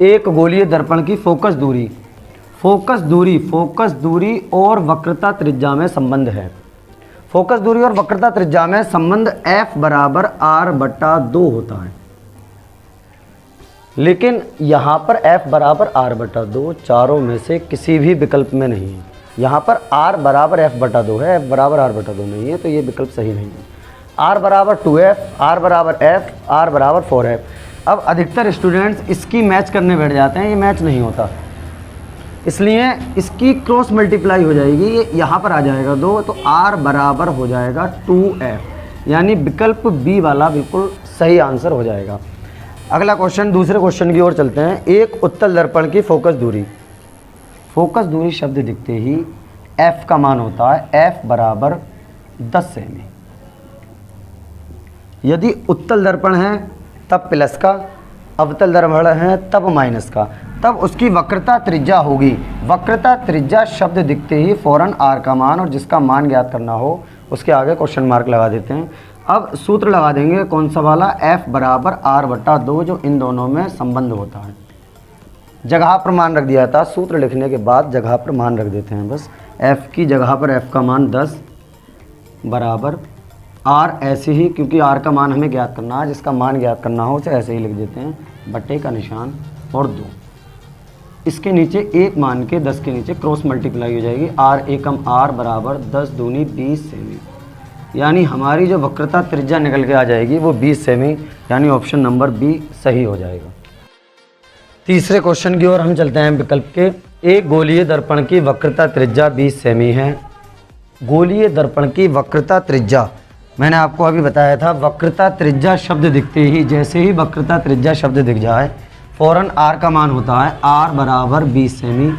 एक गोलीय दर्पण की फोकस दूरी और वक्रता त्रिज्या में संबंध है। फोकस दूरी और वक्रता त्रिज्या में संबंध f बराबर r/2 होता है, लेकिन यहाँ पर f बराबर r/2 चारों में से किसी भी विकल्प में नहीं है। यहाँ पर r बराबर f/2 है, f बराबर r/2 नहीं है, तो ये विकल्प सही नहीं है। r बराबर 2f, r बराबर f, r बराबर 4f। अब अधिकतर स्टूडेंट्स इसकी मैच करने बैठ जाते हैं, ये मैच नहीं होता, इसलिए इसकी क्रॉस मल्टीप्लाई हो जाएगी, ये यहाँ पर आ जाएगा 2, तो r बराबर हो जाएगा 2f, यानी विकल्प बी वाला बिल्कुल सही आंसर हो जाएगा। अगला क्वेश्चन, दूसरे क्वेश्चन की ओर चलते हैं। एक उत्तल दर्पण की फोकस दूरी शब्द दिखते ही f का मान होता है f बराबर 10 सेमी। यदि उत्तल दर्पण है तब प्लस का, अवतल दर्पण है तब माइनस का, तब उसकी वक्रता त्रिज्या होगी। वक्रता त्रिज्या शब्द दिखते ही फौरन r का मान और जिसका मान ज्ञात करना हो उसके आगे क्वेश्चन मार्क लगा देते हैं। अब सूत्र लगा देंगे, कौन सा वाला, f बराबर r/2, जो इन दोनों में संबंध होता है। जगह पर मान रख दिया था, सूत्र लिखने के बाद जगह पर मान रख देते हैं बस। f की जगह पर f का मान 10 बराबर r, ऐसे ही क्योंकि r का मान हमें ज्ञात करना है, जिसका मान ज्ञात करना हो उसे ऐसे ही लिख देते हैं, बट्टे का निशान और 2। इसके नीचे एक मान के 10 के नीचे क्रॉस मल्टीप्लाई हो जाएगी, r एकम r बराबर 10 दूनी 20 सेमी, यानी हमारी जो वक्रता त्रिज्या निकल के आ जाएगी वो 20 सेमी, यानी ऑप्शन नंबर बी सही हो जाएगा। तीसरे क्वेश्चन की ओर हम चलते हैं विकल्प के। एक गोलीय दर्पण की वक्रता त्रिज्या 20 सेमी है। गोलीय दर्पण की वक्रता त्रिज्या, मैंने आपको अभी बताया था, वक्रता त्रिज्या शब्द दिखते ही, जैसे ही वक्रता त्रिज्या शब्द दिख जाए फौरन r का मान होता है r बराबर 20 सेमी।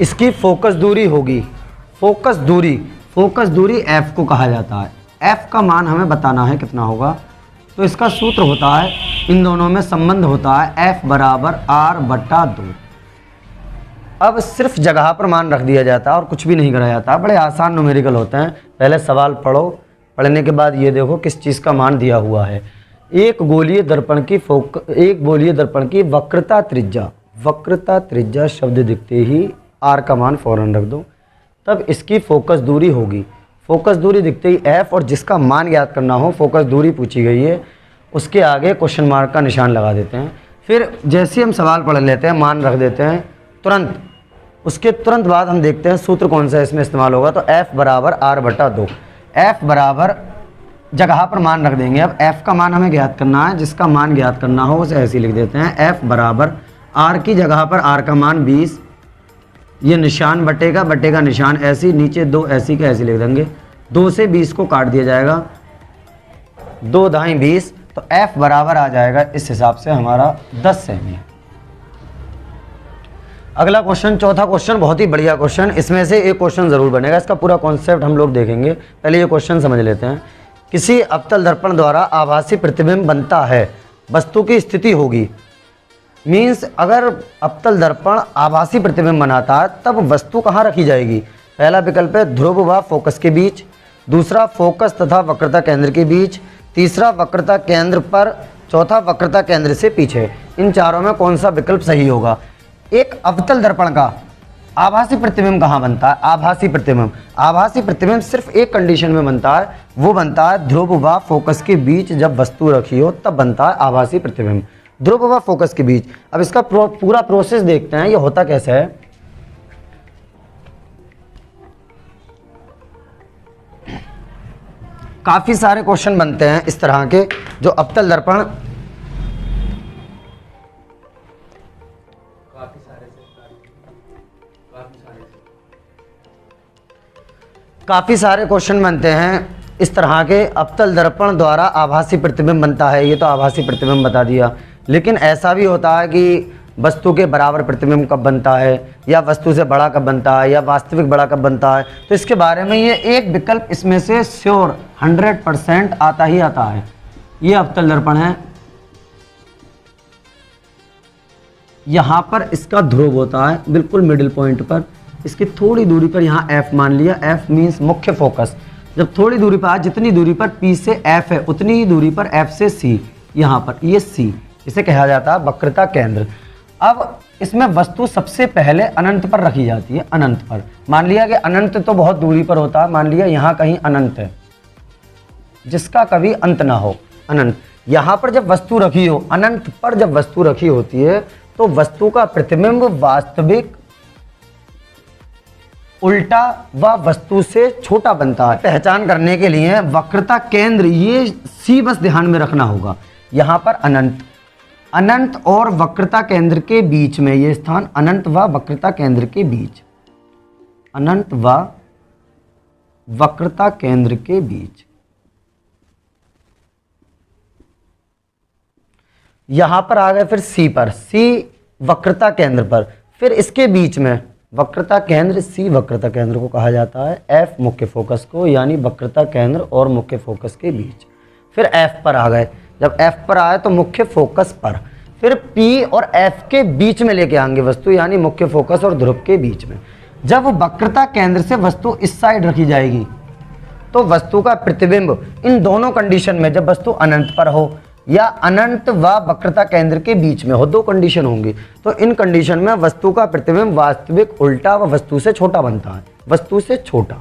इसकी फोकस दूरी होगी, फोकस दूरी f को कहा जाता है। f का मान हमें बताना है कितना होगा, तो इसका सूत्र होता है, इन दोनों में संबंध होता है f बराबर r/2। अब सिर्फ जगह पर मान रख दिया जाता है और कुछ भी नहीं करा जाता, बड़े आसान न्यूमेरिकल होते हैं। पहले सवाल पढ़ो, पढ़ने के बाद ये देखो किस चीज़ का मान दिया हुआ है। एक गोलीय दर्पण की वक्रता त्रिज्या शब्द दिखते ही r का मान फौरन रख दो, तब इसकी फोकस दूरी होगी। फोकस दूरी दिखते ही f, और जिसका मान ज्ञात करना हो, फोकस दूरी पूछी गई है, उसके आगे क्वेश्चन मार्क का निशान लगा देते हैं। फिर जैसे हम सवाल पढ़ लेते हैं, मान रख देते हैं तुरंत, उसके तुरंत बाद हम देखते हैं सूत्र कौन सा इसमें इस्तेमाल होगा, तो f बराबर r/2। f बराबर जगह पर मान रख देंगे। अब f का मान हमें ज्ञात करना है, जिसका मान ज्ञात करना हो उसे ऐसे लिख देते हैं, f बराबर r की जगह पर r का मान 20, ये निशान बटे का निशान ऐसे, नीचे 2 ऐसी का ऐसे लिख देंगे, 2 से 20 को काट दिया जाएगा, 2 दाएं 20, तो f बराबर आ जाएगा इस हिसाब से हमारा 10 सेमी। अगला क्वेश्चन, चौथा क्वेश्चन, बहुत ही बढ़िया क्वेश्चन, इसमें से एक क्वेश्चन जरूर बनेगा, इसका पूरा कॉन्सेप्ट हम लोग देखेंगे। पहले ये क्वेश्चन समझ लेते हैं। किसी अवतल दर्पण द्वारा आभासी प्रतिबिंब बनता है, वस्तु की स्थिति होगी। मीन्स अगर अवतल दर्पण आभासी प्रतिबिंब बनाता है तब वस्तु कहाँ रखी जाएगी। पहला विकल्प है ध्रुव व फोकस के बीच, दूसरा फोकस तथा वक्रता केंद्र के बीच, तीसरा वक्रता केंद्र पर, चौथा वक्रता केंद्र से पीछे। इन चारों में कौन सा विकल्प सही होगा। एक अवतल दर्पण का आभासी प्रतिबिंब कहाँ बनता है। आभासी प्रतिबिंब सिर्फ एक कंडीशन में बनता है, वो बनता है ध्रुव व फोकस के बीच, जब वस्तु रखी हो तब बनता है आभासी प्रतिबिंब, ध्रुव व फोकस के बीच। अब इसका पूरा प्रोसेस देखते हैं, ये होता कैसे है। काफी सारे क्वेश्चन बनते हैं इस तरह के, जो अवतल दर्पण काफ़ी सारे क्वेश्चन बनते हैं इस तरह के, अवतल दर्पण द्वारा आभासी प्रतिबिंब बनता है, ये तो आभासी प्रतिबिंब बता दिया। लेकिन ऐसा भी होता है कि वस्तु के बराबर प्रतिबिंब कब बनता है, या वस्तु से बड़ा कब बनता है, या वास्तविक बड़ा कब बनता है, तो इसके बारे में ये एक विकल्प इसमें से श्योर 100% आता ही आता है। ये अवतल दर्पण है, यहाँ पर इसका ध्रुव होता है बिल्कुल मिडिल पॉइंट पर, इसकी थोड़ी दूरी पर यहाँ f मान लिया, f मीन्स मुख्य फोकस। जब थोड़ी दूरी पर, जितनी दूरी पर P से F है उतनी ही दूरी पर F से C, यहाँ पर ये सी, इसे कहा जाता है वक्रता केंद्र। अब इसमें वस्तु सबसे पहले अनंत पर रखी जाती है, अनंत पर। मान लिया कि अनंत तो बहुत दूरी पर होता है, मान लिया यहाँ कहीं अनंत है जिसका कभी अंत ना हो, अनंत। यहाँ पर जब वस्तु रखी हो, अनंत पर जब वस्तु रखी होती है तो वस्तु का प्रतिबिंब वास्तविक उल्टा व वस्तु से छोटा बनता है। पहचान करने के लिए वक्रता केंद्र, ये सी बस ध्यान में रखना होगा। यहाँ पर अनंत, अनंत और वक्रता केंद्र के बीच में ये स्थान, अनंत व वक्रता केंद्र के बीच, अनंत व वक्रता केंद्र के बीच। यहां पर आ गए फिर सी पर, सी वक्रता केंद्र पर, फिर इसके बीच में वक्रता केंद्र, सी वक्रता केंद्र को कहा जाता है, एफ मुख्य फोकस को, यानी वक्रता केंद्र और मुख्य फोकस के बीच। फिर एफ पर आ गए, जब एफ पर आए तो मुख्य फोकस पर, फिर पी और एफ के बीच में लेके आएंगे वस्तु, यानी मुख्य फोकस और ध्रुव के बीच में। जब वक्रता केंद्र से वस्तु इस साइड रखी जाएगी तो वस्तु का प्रतिबिंब इन दोनों कंडीशन में, जब वस्तु अनंत पर हो या अनंत व वक्रता केंद्र के बीच में हो, दो कंडीशन होंगी, तो इन कंडीशन में वस्तु का प्रतिबिंब वास्तविक उल्टा व वस्तु से छोटा बनता है, वस्तु से छोटा।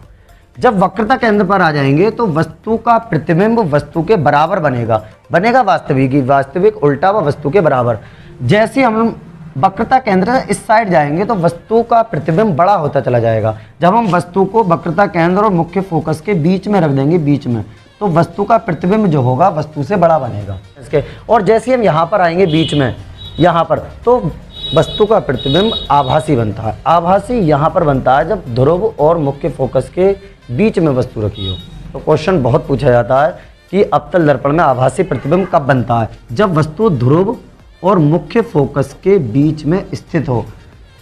जब वक्रता केंद्र पर आ जाएंगे तो वस्तु का प्रतिबिंब वस्तु के बराबर बनेगा, बनेगा वास्तविक उल्टा व वस्तु के बराबर। जैसे हम वक्रता केंद्र से इस साइड जाएंगे तो वस्तु का प्रतिबिंब बड़ा होता चला जाएगा। जब हम वस्तु को वक्रता केंद्र और मुख्य फोकस के बीच में रख देंगे, बीच में, तो वस्तु का प्रतिबिंब जो होगा वस्तु से बड़ा बनेगा इसके। और जैसे हम यहाँ पर आएंगे बीच में, यहाँ पर, तो वस्तु का प्रतिबिंब आभासी बनता है। आभासी यहाँ पर बनता है जब ध्रुव और मुख्य फोकस के बीच में वस्तु रखी हो। तो क्वेश्चन बहुत पूछा जाता है कि अवतल दर्पण में आभासी प्रतिबिंब कब बनता है? जब वस्तु ध्रुव और मुख्य फोकस के बीच में स्थित हो,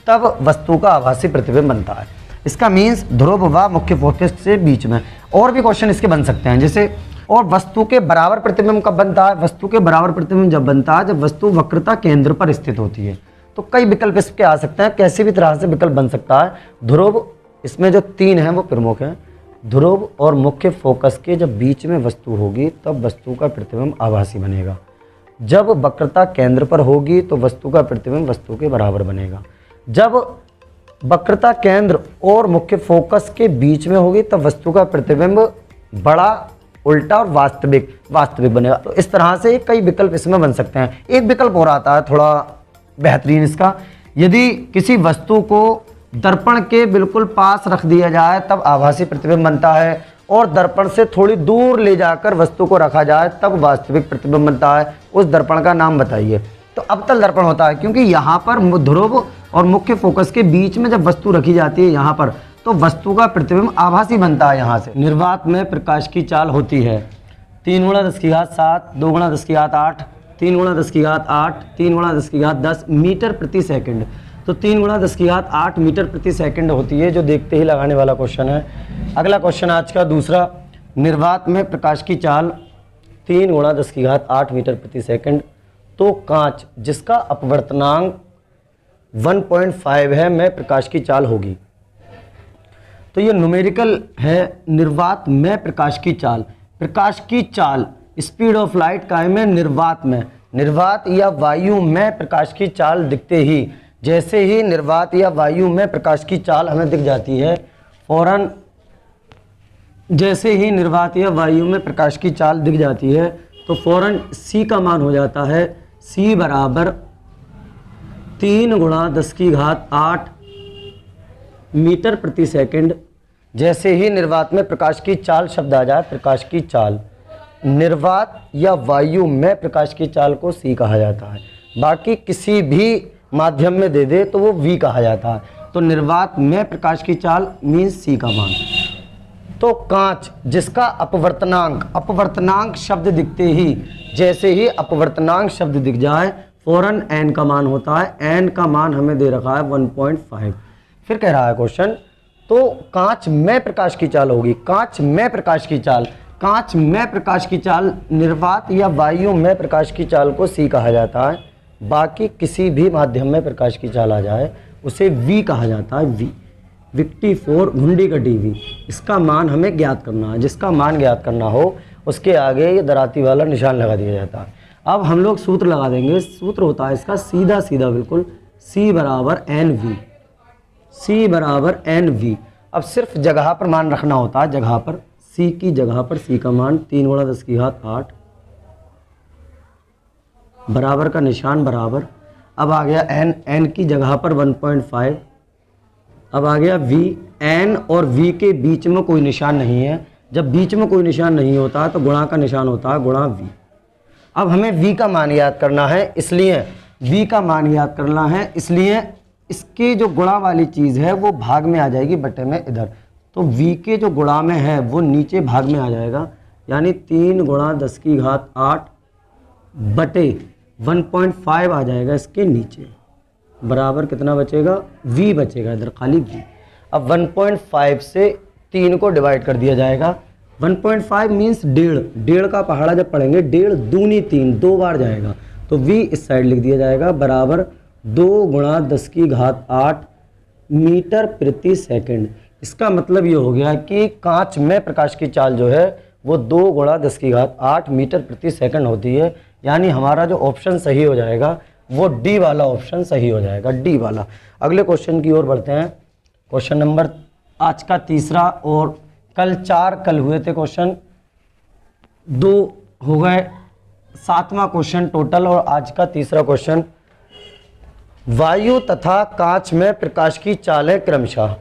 तब वस्तु का आभासी प्रतिबिंब बनता है। इसका मीन्स ध्रुव व मुख्य फोकस से बीच में। और भी क्वेश्चन इसके बन सकते हैं, जैसे और वस्तु के बराबर प्रतिबिंब कब बनता है? वस्तु के बराबर प्रतिबिंब जब बनता है जब वस्तु वक्रता केंद्र पर स्थित होती है। तो कई विकल्प इसके आ सकते हैं, कैसी भी तरह से विकल्प बन सकता है। ध्रुव, इसमें जो तीन हैं वो प्रमुख हैं, ध्रुव और मुख्य फोकस के जब बीच में वस्तु होगी तब वस्तु का प्रतिबिंब आभासी बनेगा। जब वक्रता केंद्र पर होगी तो वस्तु का प्रतिबिंब वस्तु के बराबर बनेगा। जब वक्रता केंद्र और मुख्य फोकस के बीच में होगी तब वस्तु का प्रतिबिंब बड़ा, उल्टा और वास्तविक बनेगा। तो इस तरह से कई विकल्प इसमें बन सकते हैं। एक विकल्प और आता है थोड़ा बेहतरीन इसका, यदि किसी वस्तु को दर्पण के बिल्कुल पास रख दिया जाए तब आभासी प्रतिबिंब बनता है, और दर्पण से थोड़ी दूर ले जाकर वस्तु को रखा जाए तब वास्तविक प्रतिबिंब बनता है। उस दर्पण का नाम बताइए। तो अवतल दर्पण होता है, क्योंकि यहाँ पर ध्रुव और मुख्य फोकस के बीच में जब वस्तु रखी जाती है यहाँ पर, तो वस्तु का प्रतिबिंब आभासी बनता है यहाँ से। निर्वात में प्रकाश की चाल होती है 3 × 10⁷, 2 × 10⁸, 3 × 10⁸, 3 × 10⁸ मीटर प्रति सेकंड। तो 3 × 10⁸ मीटर प्रति सेकंड होती है, जो देखते ही लगाने वाला क्वेश्चन है। अगला क्वेश्चन आज का दूसरा, निर्वात में प्रकाश की चाल 3 × 10⁸ मीटर प्रति सेकंड, तो कांच जिसका अपवर्तनांक 1.5 है में प्रकाश की चाल होगी। तो ये न्यूमेरिकल है, निर्वात में प्रकाश की चाल। प्रकाश की चाल, स्पीड ऑफ लाइट का में निर्वात में, निर्वात या वायु में प्रकाश की चाल दिखते ही, जैसे ही निर्वात या वायु में प्रकाश की चाल हमें दिख जाती है, फौरन जैसे ही निर्वात या वायु में प्रकाश की चाल दिख जाती है तो फौरन c का मान हो जाता है c बराबर 3 × 10⁸ मीटर प्रति सेकंड। जैसे ही निर्वात में प्रकाश की चाल शब्द आ जाए, प्रकाश की चाल, निर्वात या वायु में प्रकाश की चाल को c कहा जाता है। बाकी किसी भी माध्यम में दे दे तो वो v कहा जाता है। तो निर्वात में प्रकाश की चाल मीन्स c का मान। तो कांच जिसका अपवर्तनांक, अपवर्तनांक शब्द दिखते ही, जैसे ही अपवर्तनांक शब्द दिख जाए फौरन n का मान होता है। n का मान हमें दे रखा है 1.5। फिर कह रहा है क्वेश्चन, तो कांच में प्रकाश की चाल होगी, कांच में प्रकाश की चाल, कांच में प्रकाश की चाल, निर्वात या वायु में प्रकाश की चाल को c कहा जाता है। बाकी किसी भी माध्यम में प्रकाश की चाल आ जाए उसे v कहा जाता है। v, विक्टी 4 घुंडी का dv। इसका मान हमें ज्ञात करना है। जिसका मान ज्ञात करना हो उसके आगे ये दराती वाला निशान लगा दिया जाता है। अब हम लोग सूत्र लगा देंगे। सूत्र होता है इसका सीधा सीधा बिल्कुल, C बराबर एन वी, C बराबर एन वी। अब सिर्फ जगह पर मान रखना होता है, जगह पर C की जगह पर C का मान 3 गुणा 10 की घात 8 बराबर का निशान बराबर। अब आ गया n, n की जगह पर 1.5। अब आ गया v, n और v के बीच में कोई निशान नहीं है। जब बीच में कोई निशान नहीं होता तो गुणा का निशान होता है, गुणा v। अब हमें v का मान याद करना है, इसलिए v का मान याद करना है, इसलिए इसकी जो गुणा वाली चीज़ है वो भाग में आ जाएगी बटे में इधर। तो v के जो गुणा में है वो नीचे भाग में आ जाएगा, यानी 3 गुणा 10 की घात 8 बटे 1.5 आ जाएगा इसके नीचे, बराबर कितना बचेगा, v बचेगा इधर, खाली v। अब 1.5 से 3 को डिवाइड कर दिया जाएगा। 1.5 मीन्स 1.5 का पहाड़ा जब पढ़ेंगे 1.5 दूनी 3, 2 बार जाएगा, तो v इस साइड लिख दिया जाएगा, बराबर 2 गुणा 10 की घात 8 मीटर प्रति सेकंड। इसका मतलब ये हो गया कि कांच में प्रकाश की चाल जो है वो 2 गुणा 10 की घात 8 मीटर प्रति सेकंड होती है। यानी हमारा जो ऑप्शन सही हो जाएगा वो डी वाला ऑप्शन सही हो जाएगा, डी वाला। अगले क्वेश्चन की ओर बढ़ते हैं। क्वेश्चन नंबर आज का तीसरा, और कल 4 कल हुए थे क्वेश्चन, 2 हो गए, 7वां क्वेश्चन टोटल और आज का तीसरा क्वेश्चन। वायु तथा कांच में प्रकाश की चालें क्रमशः।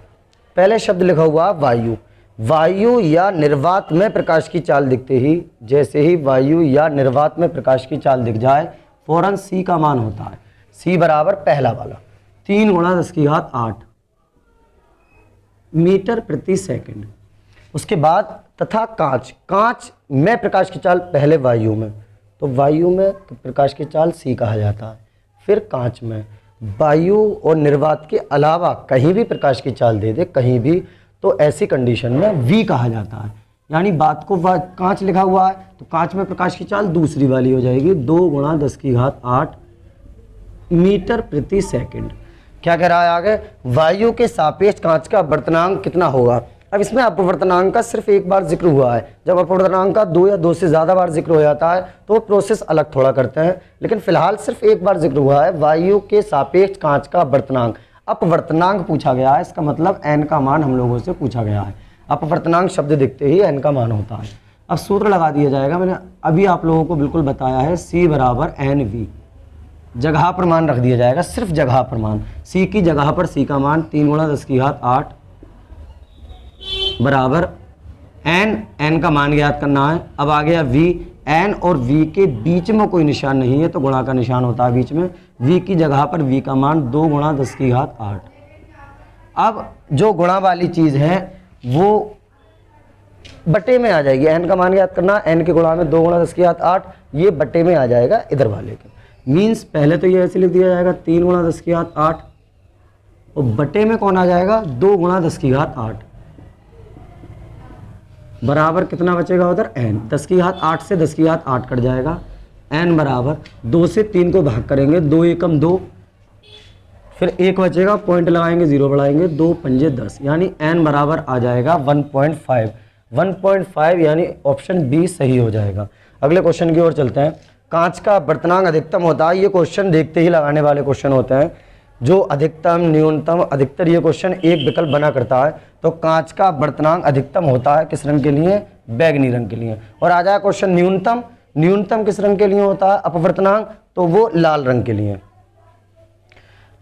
पहले शब्द लिखा हुआ वायु। वायु या निर्वात में प्रकाश की चाल दिखते ही, जैसे ही वायु या निर्वात में प्रकाश की चाल दिख जाए फौरन C का मान होता है, C बराबर पहला वाला 3 गुणा 10 की घात 8 मीटर प्रति सेकंड। उसके बाद तथा कांच, कांच में प्रकाश की चाल पहले वायु में, तो वायु में तो प्रकाश की चाल C कहा जाता है। फिर कांच में, वायु और निर्वात के अलावा कहीं भी प्रकाश की चाल दे दे, कहीं भी, तो ऐसी कंडीशन में V कहा जाता है। यानी बात को कांच लिखा हुआ है तो कांच में प्रकाश की चाल दूसरी वाली हो जाएगी, 2 गुणा 10 की घात 8 मीटर प्रति सेकंड। क्या कह रहा है आगे, वायु के सापेक्ष कांच का अपवर्तनांक कितना होगा। अब इसमें अपवर्तनांक का सिर्फ एक बार जिक्र हुआ है। जब अपवर्तनांक का 2 या 2 से ज़्यादा बार जिक्र हो जाता है तो वो प्रोसेस अलग थोड़ा करते हैं, लेकिन फिलहाल सिर्फ एक बार जिक्र हुआ है। वायु के सापेक्ष कांच का अपवर्तनांक, अपवर्तनांक पूछा गया है, इसका मतलब n का मान हम लोगों से पूछा गया है। अपवर्तनांक शब्द दिखते ही n का मान होता है। अब सूत्र लगा दिया जाएगा, मैंने अभी आप लोगों को बिल्कुल बताया है, C बराबर एन वी। जगह पर मान रख दिया जाएगा, सिर्फ जगह पर मान, C की जगह पर C का मान 3 गुणा 10 की घात 8 बराबर n का मान याद करना है। अब आ गया v, n और v के बीच में कोई निशान नहीं है तो गुणा का निशान होता है बीच में। v की जगह पर v का मान 2 गुणा 10 की घात 8। अब जो गुणा वाली चीज़ है वो बटे में आ जाएगी, n का मान याद करना, n के गुणा में 2 गुणा 10 की घात 8, ये बटे में आ जाएगा इधर वाले के। मीन्स पहले तो ये ऐसे लिख दिया जाएगा 3 गुणा 10 की घात 8 और बटे में कौन आ जाएगा, 2 गुणा 10 की घात 8 बराबर कितना बचेगा उधर n। 10 की घात 8 से 10 की घात 8 कट जाएगा, n बराबर 2 से 3 को भाग करेंगे, 2 एकम 2, फिर 1 बचेगा, पॉइंट लगाएंगे, 0 बढ़ाएंगे, 2 पंजे 10, यानी n बराबर आ जाएगा 1.5। 1.5 यानी ऑप्शन बी सही हो जाएगा। अगले क्वेश्चन की ओर चलते हैं। कांच का अपवर्तनांक अधिकतम होता है, ये क्वेश्चन देखते ही लगाने वाले क्वेश्चन होते हैं। जो अधिकतम, न्यूनतम, अधिकतर, ये क्वेश्चन एक विकल्प बना करता है। तो कांच का अपवर्तनांक अधिकतम होता है किस रंग के लिए, बैगनी रंग के लिए। और आ जाए क्वेश्चन न्यूनतम, न्यूनतम किस रंग के लिए होता है अपवर्तनांक, तो वो लाल रंग के लिए।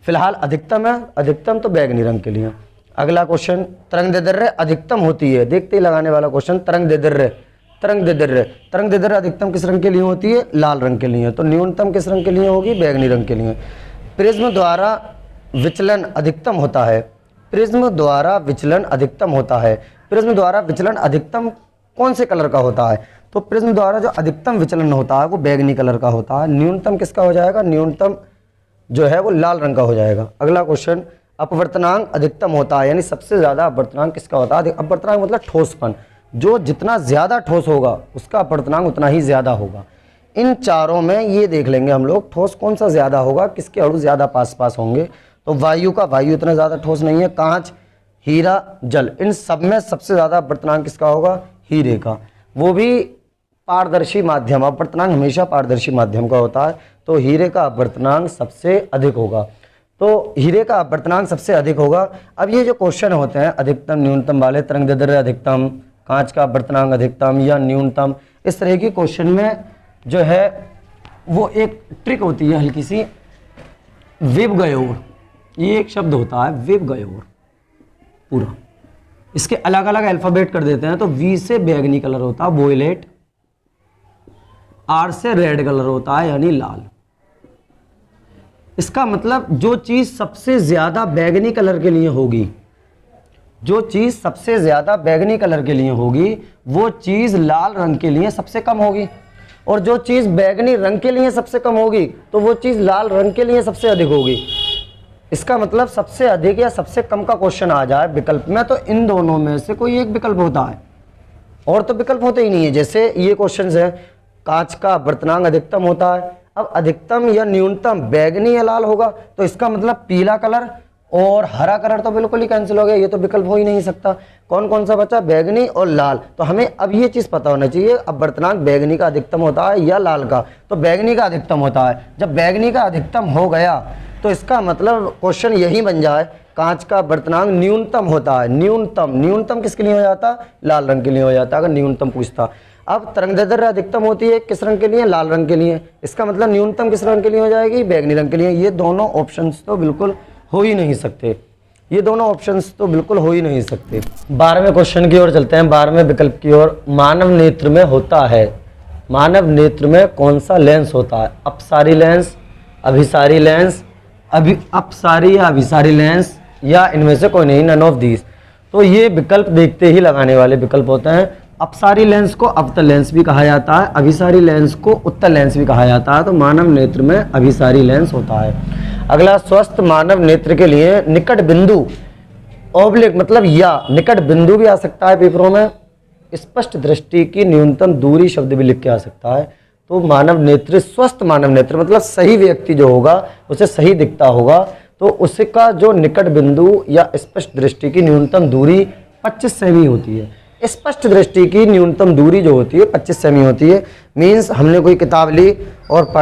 फिलहाल अधिकतम है, अधिकतम तो बैगनी रंग के लिए। अगला क्वेश्चन, तरंगदैर्घ्य अधिकतम होती है, देखते ही लगाने वाला क्वेश्चन, तरंगदैर्घ्य, तरंगदैर्घ्य, तरंगदैर्घ्य अधिकतम किस रंग के लिए होती है, लाल रंग के लिए। तो न्यूनतम किस रंग के लिए होगी, बैगनी रंग के लिए। प्रिज्म द्वारा विचलन अधिकतम होता है, प्रिज्म द्वारा विचलन अधिकतम होता है। प्रिज्म द्वारा विचलन अधिकतम कौन से कलर का होता है, तो प्रिज्म द्वारा जो अधिकतम विचलन होता है वो बैगनी कलर का होता है। न्यूनतम किसका हो जाएगा, न्यूनतम जो है वो लाल रंग का हो जाएगा। अगला क्वेश्चन, अपवर्तनांक अधिकतम होता है, यानी सबसे ज़्यादा अपवर्तनांक किसका होता है। अपवर्तनांक मतलब ठोसपन, जो जितना ज़्यादा ठोस होगा उसका अपवर्तनांक उतना ही ज़्यादा होगा। इन चारों में ये देख लेंगे हम लोग ठोस कौन सा ज़्यादा होगा, किसके अणु ज़्यादा पास पास होंगे। तो वायु का, वायु इतना ज़्यादा ठोस नहीं है। कांच, हीरा, जल, इन सब में सबसे ज़्यादा अपवर्तनांक किसका होगा, हीरे का। वो भी पारदर्शी माध्यम, अपवर्तनांक हमेशा पारदर्शी माध्यम का होता है, तो हीरे का अपवर्तनांक सबसे अधिक होगा। तो हीरे का अपवर्तनांक सबसे अधिक होगा। अब ये जो क्वेश्चन होते हैं अधिकतम न्यूनतम वाले, तरंगदैर्ध्य अधिकतम, कांच का अपवर्तनांक अधिकतम या न्यूनतम, इस तरह की क्वेश्चन में जो है वो एक ट्रिक होती है हल्की सी, विबगयोर, ये एक शब्द होता है विबगयोर पूरा। इसके अलग अलग अल्फाबेट कर देते हैं, तो वी से बैगनी कलर होता है वोयलेट, आर से रेड कलर होता है यानी लाल। इसका मतलब जो चीज सबसे ज्यादा बैगनी कलर के लिए होगी, जो चीज सबसे ज्यादा बैगनी कलर के लिए होगी वो चीज लाल रंग के लिए सबसे कम होगी, और जो चीज बैगनी रंग के लिए सबसे कम होगी तो वो चीज लाल रंग के लिए सबसे अधिक होगी। इसका मतलब सबसे अधिक या सबसे कम का क्वेश्चन आ जाए विकल्प में तो इन दोनों में से कोई एक विकल्प होता है, और तो विकल्प होते ही नहीं है। जैसे ये क्वेश्चन है, कांच का अपवर्तनांक अधिकतम होता है, अब अधिकतम या न्यूनतम बैगनी या लाल होगा, तो इसका मतलब पीला कलर और हरा कलर तो बिल्कुल ही कैंसिल हो गया, ये तो विकल्प हो ही नहीं सकता। कौन कौन सा बचा, बैगनी और लाल। तो हमें अब ये चीज़ पता होना चाहिए अपवर्तनांक बैगनी का अधिकतम होता है या लाल का, तो बैगनी का अधिकतम होता है। जब बैगनी का अधिकतम हो गया तो इसका मतलब क्वेश्चन यही बन जाए, कांच का अपवर्तनांक न्यूनतम होता है। न्यूनतम, न्यूनतम किसके लिए हो जाता, लाल रंग के लिए हो जाता अगर न्यूनतम पूछता। अब तरंगदैर्ध्य अधिकतम होती है किस रंग के लिए, लाल रंग के लिए, इसका मतलब न्यूनतम किस रंग के लिए हो जाएगी, बैगनी रंग के लिए। ये दोनों ऑप्शंस तो बिल्कुल हो ही नहीं सकते, ये दोनों ऑप्शंस तो बिल्कुल हो ही नहीं सकते। 12वें क्वेश्चन की ओर चलते हैं, 12वें विकल्प की ओर। मानव नेत्र में होता है, मानव नेत्र में कौन सा लेंस होता है, अपसारी लेंस, अभिसारी लेंस, अपसारी या अभिसारी लेंस, या इनमें से कोई नहीं, नन ऑफ दीज। तो ये विकल्प देखते ही लगाने वाले विकल्प होते हैं। अपसारी लेंस को अवतल लेंस भी कहा जाता है, अभिसारी लेंस को उत्तल लेंस भी कहा जाता है, तो मानव नेत्र में अभिसारी लेंस होता है। अगला, स्वस्थ मानव नेत्र के लिए निकट बिंदु ऑब्लिक मतलब या निकट बिंदु भी आ सकता है पेपरों में, स्पष्ट दृष्टि की न्यूनतम दूरी शब्द भी लिख के आ सकता है। तो मानव नेत्र, स्वस्थ मानव नेत्र मतलब सही व्यक्ति जो होगा उसे सही दिखता होगा, तो उसका जो निकट बिंदु या स्पष्ट दृष्टि की न्यूनतम दूरी 25 सेमी होती है। स्पष्ट दृष्टि की न्यूनतम दूरी जो होती है 25 सेमी होती है। मीन्स हमने कोई किताब ली और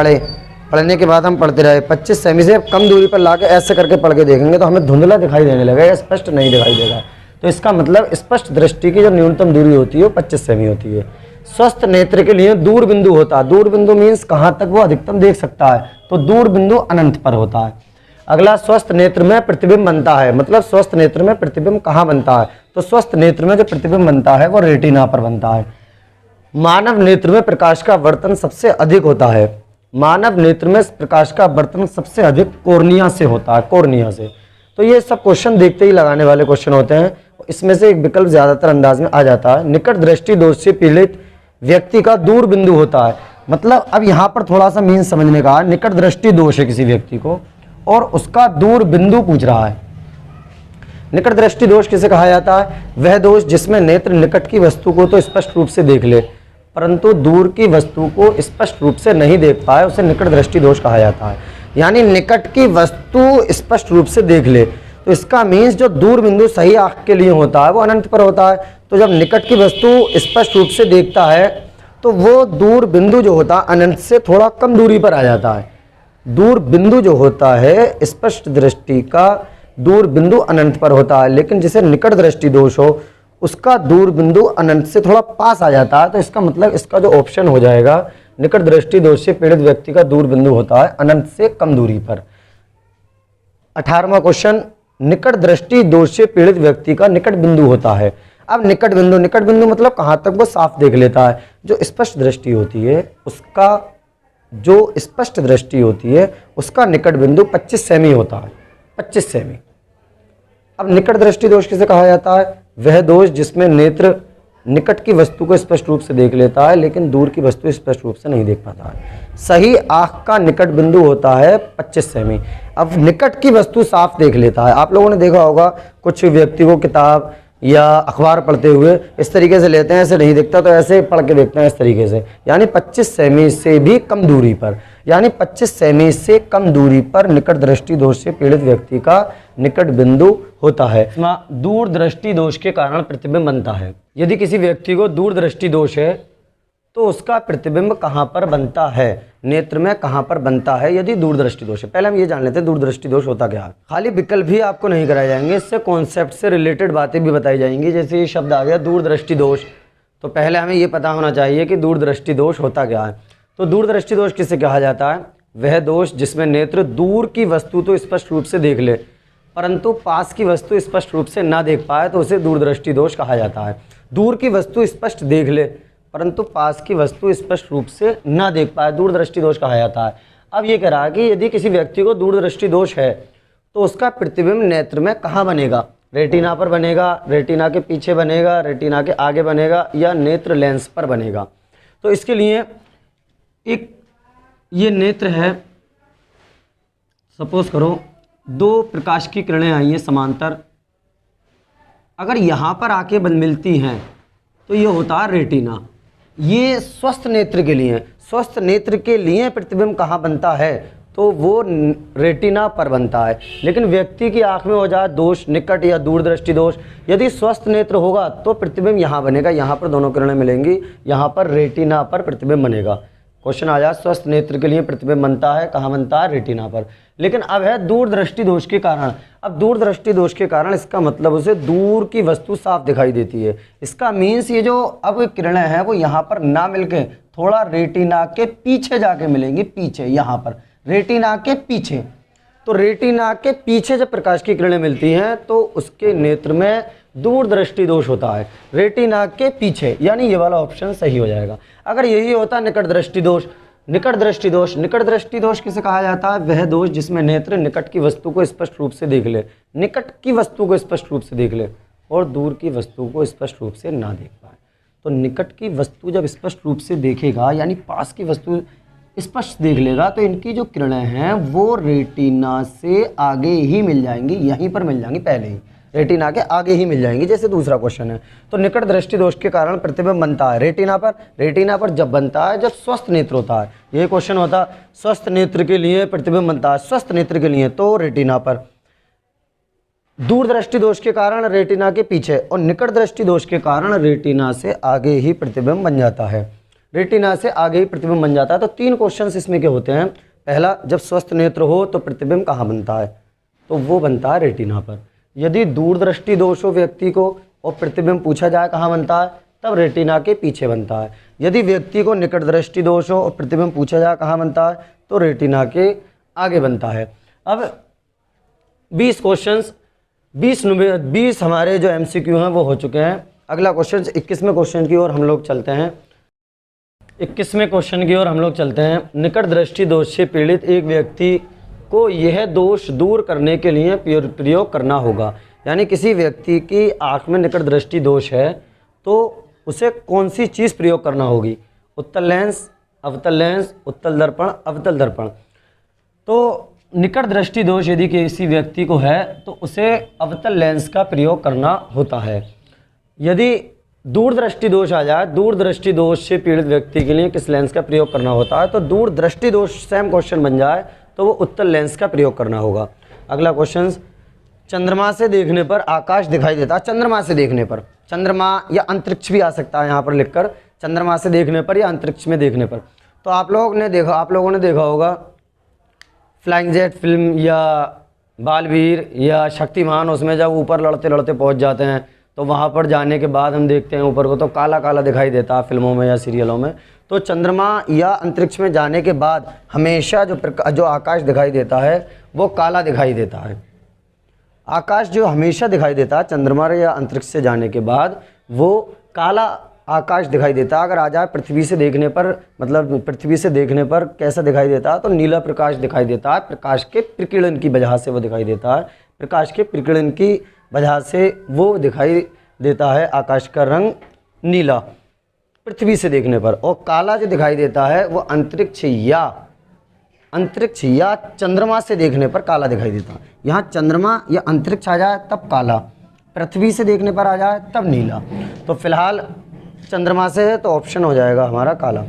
पढ़ने के बाद हम पढ़ते रहे, 25 सेमी से कम दूरी पर लाके ऐसे करके पढ़ के देखेंगे तो हमें धुंधला दिखाई देने लगेगा, स्पष्ट नहीं दिखाई देगा। तो इसका मतलब स्पष्ट दृष्टि की जो न्यूनतम दूरी होती है वो 25 सेमी होती है। स्वस्थ नेत्र के लिए दूर बिंदु होता है, दूर बिंदु मीन्स कहाँ तक वो अधिकतम देख सकता है, तो दूर बिंदु अनंत पर होता है। अगला, स्वस्थ नेत्र में प्रतिबिंब बनता है, मतलब स्वस्थ नेत्र में प्रतिबिंब कहाँ बनता है, तो स्वस्थ नेत्र में जो प्रतिबिंब बनता है वो रेटिना पर बनता है। मानव नेत्र में प्रकाश का वर्तन सबसे अधिक होता है, मानव नेत्र में प्रकाश का वर्तन सबसे अधिक कोर्निया से होता है, कोर्निया से। तो ये सब क्वेश्चन देखते ही लगाने वाले क्वेश्चन होते हैं। इसमें से एक विकल्प ज्यादातर अंदाज में आ जाता है, निकट दृष्टि दोष से पीड़ित व्यक्ति का दूर बिंदु होता है। मतलब अब यहाँ पर थोड़ा सा मीन समझने का, निकट दृष्टि दोष है किसी व्यक्ति को और उसका दूर बिंदु पूछ रहा है। निकट दृष्टि दोष किसे कहा जाता है, वह दोष जिसमें नेत्र निकट की वस्तु को तो स्पष्ट रूप से देख ले परंतु दूर की वस्तु को स्पष्ट रूप से नहीं देख पाए, उसे निकट दृष्टि दोष कहा जाता है। यानी निकट की वस्तु स्पष्ट रूप से देख ले, तो इसका मीन्स जो दूर बिंदु सही आंख के लिए होता है वो अनंत पर होता है। तो जब निकट की वस्तु स्पष्ट रूप से देखता है तो वो दूर बिंदु जो होता है अनंत से थोड़ा कम दूरी पर आ जाता है। दूर बिंदु जो होता है स्पष्ट दृष्टि का दूर बिंदु अनंत पर होता है, लेकिन जिसे निकट दृष्टि दोष हो उसका दूर बिंदु अनंत से थोड़ा पास आ जाता है। तो इसका मतलब इसका जो ऑप्शन हो जाएगा, निकट दृष्टि दोष से पीड़ित व्यक्ति का दूर बिंदु होता है अनंत से कम दूरी पर। 18वां क्वेश्चन, निकट दृष्टि दोष से पीड़ित व्यक्ति का निकट बिंदु होता है। अब निकट बिंदु मतलब कहाँ तक वो साफ देख लेता है। जो स्पष्ट दृष्टि होती है उसका जो स्पष्ट दृष्टि होती है उसका निकट बिंदु 25 सेमी होता है, 25 सेमी। अब निकट दृष्टि दोष किसे कहा जाता है, वह दोष जिसमें नेत्र निकट की वस्तु को स्पष्ट रूप से देख लेता है लेकिन दूर की वस्तु स्पष्ट रूप से नहीं देख पाता है। सही आंख का निकट बिंदु होता है 25 सेमी। अब निकट की वस्तु साफ देख लेता है। आप लोगों ने देखा होगा कुछ व्यक्ति को किताब या अखबार पढ़ते हुए इस तरीके से लेते हैं, ऐसे नहीं दिखता तो ऐसे पढ़ के देखते हैं इस तरीके से, यानी 25 सेमी से भी कम दूरी पर, यानी 25 सेमी से कम दूरी पर निकट दृष्टि दोष से पीड़ित व्यक्ति का निकट बिंदु होता है। दूर दृष्टि दोष के कारण प्रतिबिंब बनता है। यदि किसी व्यक्ति को दूर दृष्टि दोष है तो उसका प्रतिबिंब कहाँ पर बनता है, नेत्र में कहाँ पर बनता है यदि दूरदृष्टि दोष है। पहले हम ये जान लेते हैं दूरदृष्टि दोष होता क्या है। खाली विकल्प भी आपको नहीं कराए जाएंगे, इससे कॉन्सेप्ट से रिलेटेड बातें भी बताई जाएंगी। जैसे ये शब्द आ गया दूरदृष्टि दोष, तो पहले हमें ये पता होना चाहिए कि दूरदृष्टि दोष होता क्या है। तो दूरदृष्टि दोष किसे कहा जाता है? वह दोष जिसमें नेत्र दूर की वस्तु तो स्पष्ट रूप से देख ले परंतु पास की वस्तु स्पष्ट रूप से ना देख पाए तो उसे दूरदृष्टि दोष कहा जाता है। दूर की वस्तु स्पष्ट देख ले परंतु पास की वस्तु स्पष्ट रूप से ना देख पाए, दूरदृष्टि दोष कहा जाता है। अब ये कह रहा है कि यदि किसी व्यक्ति को दूरदृष्टि दोष है तो उसका प्रतिबिंब नेत्र में कहाँ बनेगा? रेटिना पर बनेगा, रेटिना के पीछे बनेगा, रेटिना के आगे बनेगा या नेत्र लेंस पर बनेगा। तो इसके लिए एक ये नेत्र है, सपोज करो दो प्रकाश की किरणें आई हैं समांतर, अगर यहाँ पर आके मिलती हैं तो ये होता है रेटिना। ये स्वस्थ नेत्र के लिए, स्वस्थ नेत्र के लिए प्रतिबिंब कहाँ बनता है? तो वो रेटिना पर बनता है। लेकिन व्यक्ति की आंख में हो जाए दोष, निकट या दूरदृष्टि दोष, यदि स्वस्थ नेत्र होगा तो प्रतिबिंब यहाँ बनेगा, यहाँ पर दोनों किरणें मिलेंगी, यहाँ पर रेटिना पर प्रतिबिंब बनेगा। क्वेश्चन आ जाए स्वस्थ नेत्र के लिए प्रतिबिंब बनता है कहाँ बनता है? रेटिना पर। लेकिन अब है दूरदृष्टि दोष के कारण। अब दूरदृष्टि दोष के कारण इसका मतलब उसे दूर की वस्तु साफ दिखाई देती है। इसका मीन्स ये जो अब किरणें हैं वो यहाँ पर ना मिलके थोड़ा रेटिना के पीछे जाके मिलेंगी, पीछे यहाँ पर रेटिना के पीछे। तो रेटिना के पीछे जब प्रकाश की किरणें मिलती हैं तो उसके नेत्र में दूरदृष्टि दोष होता है, रेटिना के पीछे, यानी ये वाला ऑप्शन सही हो जाएगा। अगर यही होता निकट दृष्टि दोष, निकट दृष्टि दोष, निकट दृष्टि दोष किसे कहा जाता है? वह दोष जिसमें नेत्र निकट की वस्तु को स्पष्ट रूप से देख ले, निकट की वस्तु को स्पष्ट रूप से देख ले और दूर की वस्तु को स्पष्ट रूप से ना देख पाए। तो निकट की वस्तु जब स्पष्ट रूप से देखेगा यानी पास की वस्तु स्पष्ट देख लेगा तो इनकी जो किरणें हैं वो रेटिना से आगे ही मिल जाएंगी, यहीं पर मिल जाएंगी, पहले ही रेटिना के आगे ही मिल जाएंगी। जैसे दूसरा क्वेश्चन है, तो निकट दृष्टि दोष के कारण प्रतिबिंब बनता है रेटिना पर। रेटिना पर जब बनता है जब स्वस्थ नेत्र होता है। ये क्वेश्चन होता है स्वस्थ नेत्र के लिए प्रतिबिंब बनता है, स्वस्थ नेत्र के लिए तो रेटिना पर। दूरदृष्टि दोष के कारण रेटिना के पीछे और निकट दृष्टि दोष के कारण रेटिना से आगे ही प्रतिबिंब बन जाता है, रेटिना से आगे ही प्रतिबिंब बन जाता है। तो तीन क्वेश्चंस इसमें के होते हैं। पहला, जब स्वस्थ नेत्र हो तो प्रतिबिंब कहाँ बनता है? तो वो बनता है रेटिना पर। यदि दूरदृष्टि दोष हो व्यक्ति को और प्रतिबिंब पूछा जाए कहाँ बनता है, तब रेटिना के पीछे बनता है। यदि व्यक्ति को निकट दृष्टि दोष हो और प्रतिबिंब पूछा जाए कहाँ बनता है, तो रेटिना के आगे बनता है। अब 20 क्वेश्चंस, 20 हमारे जो MCQ हैं वो हो चुके हैं। अगला क्वेश्चन 21वें क्वेश्चन की ओर हम लोग चलते हैं। 21वें क्वेश्चन की ओर हम लोग चलते हैं। निकट दृष्टि दोष से पीड़ित एक व्यक्ति को यह दोष दूर करने के लिए प्रयोग करना होगा। यानी किसी व्यक्ति की आँख में निकट दृष्टि दोष है तो उसे कौन सी चीज़ प्रयोग करना होगी? उत्तल लेंस, अवतल लेंस, उत्तल दर्पण, अवतल दर्पण। तो निकट दृष्टि दोष यदि किसी व्यक्ति को है तो उसे अवतल लेंस का प्रयोग करना होता है। यदि दूरदृष्टि दोष आ जाए, दूरदृष्टि दोष से पीड़ित व्यक्ति के लिए किस लेंस का प्रयोग करना होता है? तो दूरदृष्टि दोष सेम क्वेश्चन बन जाए तो वो उत्तल लेंस का प्रयोग करना होगा। अगला क्वेश्चन, चंद्रमा से देखने पर आकाश दिखाई देता है। चंद्रमा से देखने पर, चंद्रमा या अंतरिक्ष भी आ सकता है यहाँ पर लिखकर, चंद्रमा से देखने पर या अंतरिक्ष में देखने पर। तो आप लोगों ने देखा होगा फ्लाइंग जेट फिल्म या बालवीर या शक्तिमान, उसमें जब ऊपर लड़ते लड़ते पहुँच जाते हैं तो वहाँ पर जाने के बाद हम देखते हैं ऊपर को तो काला काला दिखाई देता है फिल्मों में या सीरियलों में। तो चंद्रमा या अंतरिक्ष में जाने के बाद हमेशा जो आकाश दिखाई देता है वो काला दिखाई देता है। आकाश जो हमेशा दिखाई देता है चंद्रमा या अंतरिक्ष से जाने के बाद वो काला आकाश दिखाई देता है। अगर आ जाए पृथ्वी से देखने पर, मतलब पृथ्वी से देखने पर कैसा दिखाई देता है? तो नीला प्रकाश दिखाई देता है, प्रकाश के प्रकीर्णन की वजह से वो दिखाई देता है। प्रकाश के प्रकीर्णन की वजह से वो दिखाई देता है आकाश का रंग नीला पृथ्वी से देखने पर। और काला जो दिखाई देता है वो अंतरिक्ष या चंद्रमा से देखने पर काला दिखाई देता है। यहाँ चंद्रमा या अंतरिक्ष आ जाए तब काला, पृथ्वी से देखने पर आ जाए तब नीला। तो फिलहाल चंद्रमा से है तो ऑप्शन हो जाएगा हमारा काला।